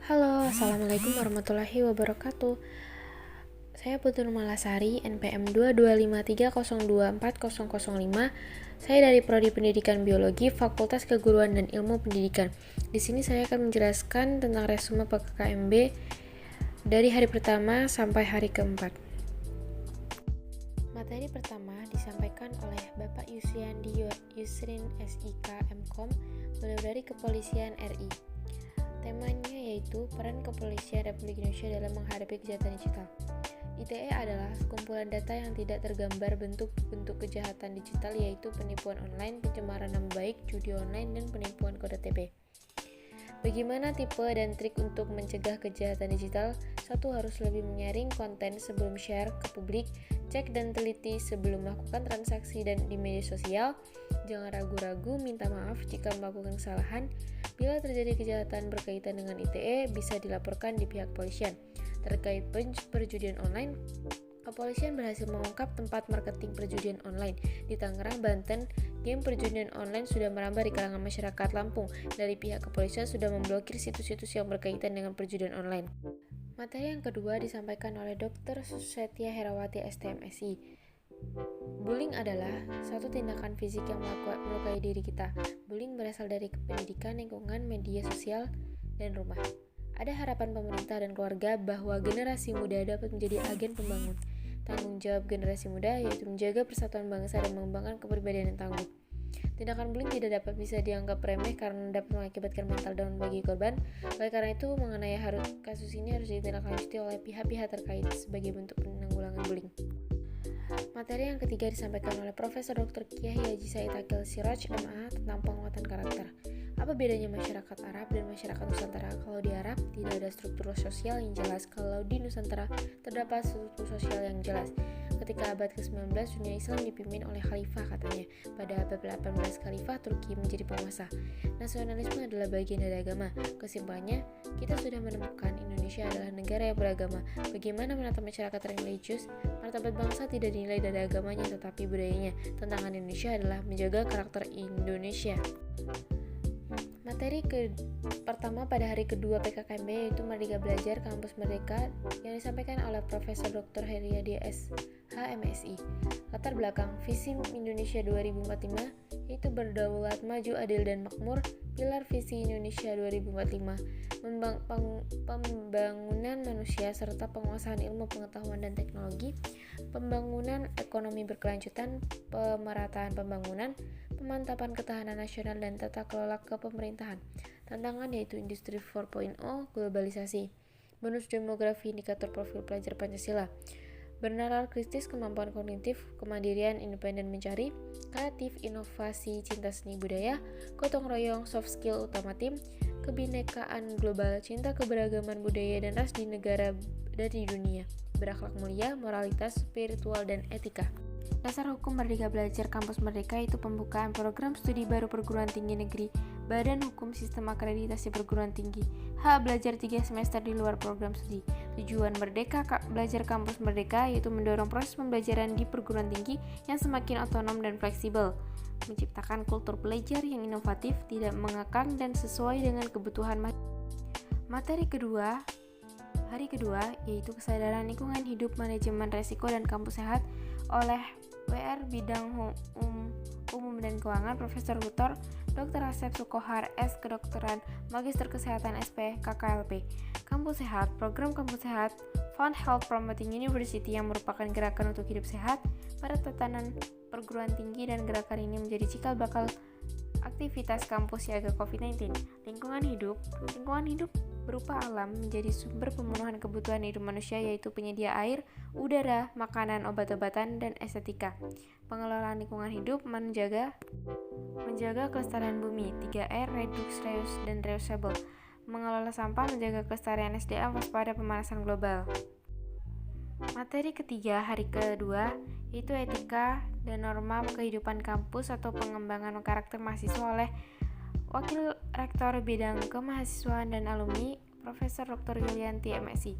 Halo, Assalamualaikum warahmatullahi wabarakatuh. Saya Putri Malasari, NPM 22530240005. Saya dari Prodi Pendidikan Biologi, Fakultas Keguruan dan Ilmu Pendidikan. Di sini saya akan menjelaskan tentang resume PKKMB dari hari pertama sampai hari keempat. Materi pertama disampaikan oleh Bapak Yusriandi Yusrin SIK MKOM, beliau dari Kepolisian RI. Temanya yaitu peran Kepolisian Republik Indonesia dalam menghadapi kejahatan digital. ITE adalah sekumpulan data yang tidak tergambar bentuk-bentuk kejahatan digital, yaitu penipuan online, pencemaran nama baik, judi online, dan penipuan kode OTP. Bagaimana tipe dan trik untuk mencegah kejahatan digital? 1. Harus lebih menyaring konten sebelum share ke publik. Cek dan teliti sebelum melakukan transaksi dan di media sosial. Jangan ragu-ragu minta maaf jika melakukan kesalahan. Bila terjadi kejahatan berkaitan dengan ITE, bisa dilaporkan di pihak kepolisian. Terkait perjudian online, kepolisian berhasil mengungkap tempat marketing perjudian online di Tangerang, Banten. Game perjudian online sudah merambah di kalangan masyarakat Lampung. Dari pihak kepolisian sudah memblokir situs-situs yang berkaitan dengan perjudian online. Materi yang kedua disampaikan oleh Dr. Susetya Herawati STMSI. Bullying adalah satu tindakan fisik yang melukai diri kita. Bullying berasal dari pendidikan, lingkungan, media sosial, dan rumah. Ada harapan pemerintah dan keluarga bahwa generasi muda dapat menjadi agen pembangun. Tanggung jawab generasi muda yaitu menjaga persatuan bangsa dan mengembangkan kepribadian yang tangguh. Tindakan bullying tidak dapat bisa dianggap remeh karena dapat mengakibatkan mental down bagi korban. Oleh karena itu, mengenai kasus ini harus ditindaklanjuti oleh pihak-pihak terkait sebagai bentuk penanggulangan bullying. Materi yang ketiga disampaikan oleh Profesor Dr. Kiai Haji Said Akil Siraj, MA, tentang penguatan karakter. Apa bedanya masyarakat Arab dan masyarakat Nusantara? Kalau di Arab tidak ada struktur sosial yang jelas, kalau di Nusantara terdapat struktur sosial yang jelas. Ketika abad ke-19, dunia Islam dipimpin oleh khalifah katanya. Pada abad 18 khalifah, Turki menjadi penguasa. Nasionalisme adalah bagian dari agama. Kesimpulannya, kita sudah menemukan Indonesia adalah negara yang beragama. Bagaimana menata masyarakat religius? Martabat bangsa tidak dinilai dari agamanya tetapi budayanya. Tantangan Indonesia adalah menjaga karakter Indonesia. Materi pertama pada hari kedua PKKMB yaitu Merdeka Belajar Kampus Merdeka yang disampaikan oleh Profesor Dr. Heriadi SHMSI. Latar belakang visi Indonesia 2045 yaitu berdaulat, maju, adil, dan makmur. Pilar visi Indonesia 2045 pembangunan manusia serta penguasaan ilmu pengetahuan dan teknologi, pembangunan ekonomi berkelanjutan, pemerataan pembangunan, pemantapan ketahanan nasional dan tata kelola kepemerintahan. Tantangan yaitu Industri 4.0, globalisasi, bonus demografi, indikator profil pelajar Pancasila, bernalar kritis, kemampuan kognitif, kemandirian, independen mencari, kreatif, inovasi, cinta seni budaya, gotong royong, soft skill utama tim, kebinekaan global, cinta keberagaman budaya dan ras di negara dan di dunia, berakhlak mulia, moralitas, spiritual, dan etika. Dasar hukum Merdeka Belajar Kampus Merdeka itu pembukaan program studi baru perguruan tinggi negeri, Badan Hukum Sistem Akreditasi Perguruan Tinggi, hak belajar 3 semester di luar program studi. Tujuan Merdeka Belajar Kampus Merdeka yaitu mendorong proses pembelajaran di perguruan tinggi yang semakin otonom dan fleksibel, menciptakan kultur belajar yang inovatif, tidak mengekang dan sesuai dengan kebutuhan materi kedua. Hari kedua yaitu kesadaran lingkungan hidup, manajemen resiko dan kampus sehat oleh WR Bidang Umum dan Keuangan Profesor Dr. Asep Sukohar S. Kedokteran Magister Kesehatan SP KKLP. Kampus Sehat, program Kampus Sehat Fund Health Promoting University yang merupakan gerakan untuk hidup sehat pada tatanan perguruan tinggi, dan gerakan ini menjadi cikal bakal aktivitas kampus siaga COVID-19. Lingkungan hidup berupa alam menjadi sumber pemenuhan kebutuhan hidup manusia, yaitu penyedia air, udara, makanan, obat-obatan, dan estetika. Pengelolaan lingkungan hidup menjaga kelestarian bumi. 3R, reduce, reuse, dan reusable. Mengelola sampah, menjaga kelestarian SDM, waspada pemanasan global. Materi ketiga hari kedua yaitu etika dan norma kehidupan kampus atau pengembangan karakter mahasiswa oleh Wakil Rektor Bidang Kemahasiswaan dan Alumni Profesor Dr. Yulianti, MSI.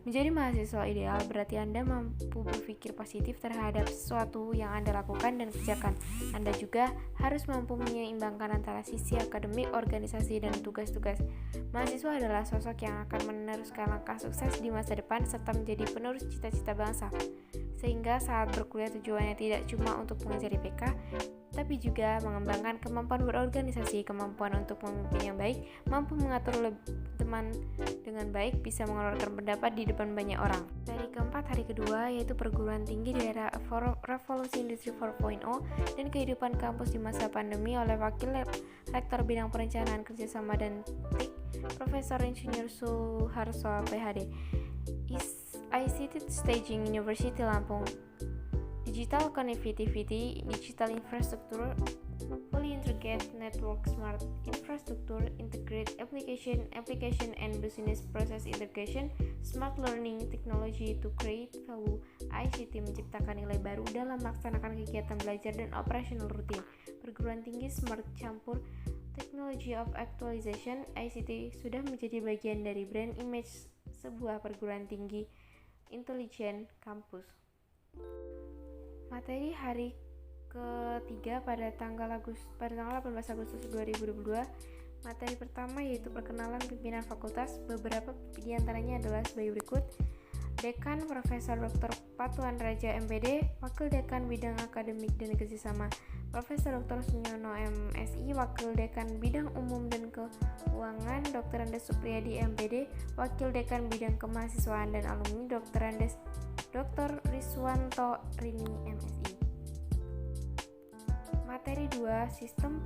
Menjadi mahasiswa ideal berarti Anda mampu berpikir positif terhadap sesuatu yang Anda lakukan dan kerjakan. Anda juga harus mampu menyeimbangkan antara sisi akademik, organisasi, dan tugas-tugas. Mahasiswa adalah sosok yang akan meneruskan langkah sukses di masa depan serta menjadi penerus cita-cita bangsa. Sehingga saat berkuliah tujuannya tidak cuma untuk mengejar IPK, tapi juga mengembangkan kemampuan berorganisasi, kemampuan untuk memimpin yang baik, mampu mengatur teman dengan baik, bisa mengeluarkan pendapat di depan banyak orang. Hari keempat, hari kedua, yaitu perguruan tinggi di era revolusi industri 4.0 dan kehidupan kampus di masa pandemi oleh Wakil Rektor Bidang Perencanaan Kerjasama dan TIK, Profesor Insinyur Suharso, PhD, ICT Staging University Lampung. Digital Connectivity, Digital Infrastructure, Fully Integrated Network, Smart Infrastructure, Integrated Application and Business Process Integration, Smart Learning Technology to Create Value. ICT menciptakan nilai baru dalam melaksanakan kegiatan belajar dan operasional rutin. Perguruan tinggi Smart Campur Technology of Actualization, ICT sudah menjadi bagian dari brand image sebuah perguruan tinggi intelijen kampus. Materi hari ketiga pada tanggal 18 Agustus 2022. Materi pertama yaitu perkenalan pimpinan fakultas. Beberapa di antaranya adalah sebagai berikut. Dekan Profesor Dr. Patuan Raja, MPD, Wakil Dekan Bidang Akademik dan Kerjasama, Profesor Dr. Sunyono, MSI, Wakil Dekan Bidang Umum dan Keuangan, Dr. Andes Supriyadi, MPD, Wakil Dekan Bidang Kemahasiswaan dan Alumni, Dr. Riswanto Rini, MSI. Materi 2, Sistem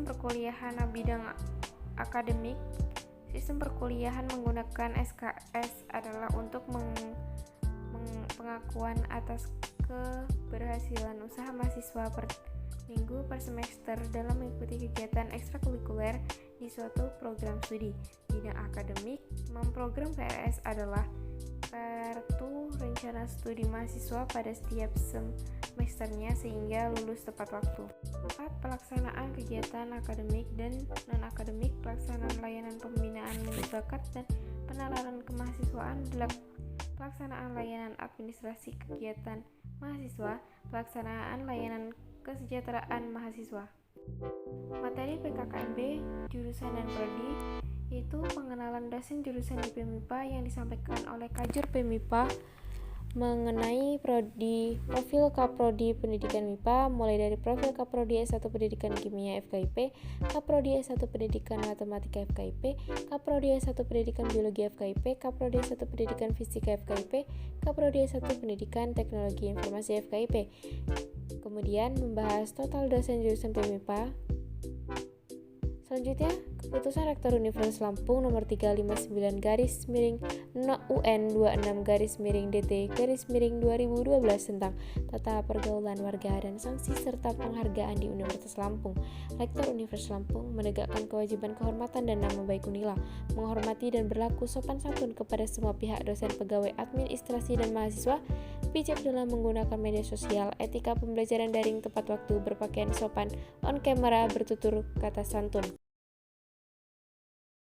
Perkuliahan Bidang Akademik. Sistem perkuliahan menggunakan SKS adalah untuk pengakuan atas keberhasilan usaha mahasiswa per minggu per semester dalam mengikuti kegiatan ekstrakurikuler di suatu program studi. Bidang akademik memprogram PRS adalah kartu rencana studi mahasiswa pada setiap semesternya sehingga lulus tepat waktu. 4. Pelaksanaan kegiatan akademik dan non-akademik, pelaksanaan layanan pembinaan minat bakat dan penalaran kemahasiswaan, pelaksanaan layanan administrasi kegiatan mahasiswa, pelaksanaan layanan kesejahteraan mahasiswa. Materi PKKMB, jurusan dan prodi, yaitu pengenalan dosen jurusan di PMIPA yang disampaikan oleh Kajur PMIPA mengenai profil Kaprodi Pendidikan MIPA, mulai dari profil Kaprodi S1 Pendidikan Kimia FKIP, Kaprodi S1 Pendidikan Matematika FKIP, Kaprodi S1 Pendidikan Biologi FKIP, Kaprodi S1 Pendidikan Fisika FKIP, Kaprodi S1 Pendidikan Teknologi Informasi FKIP. Kemudian membahas total dosen jurusan PMIPA. Selanjutnya, Keputusan Rektor Universitas Lampung nomor 359-UN26-DT-2012 tentang tata pergaulan warga dan sanksi serta penghargaan di Universitas Lampung. Rektor Universitas Lampung menegakkan kewajiban kehormatan dan nama baik Unila, menghormati dan berlaku sopan santun kepada semua pihak, dosen, pegawai, administrasi, dan mahasiswa, bijak dalam menggunakan media sosial, etika pembelajaran daring tepat waktu, berpakaian sopan, on camera, bertutur kata santun.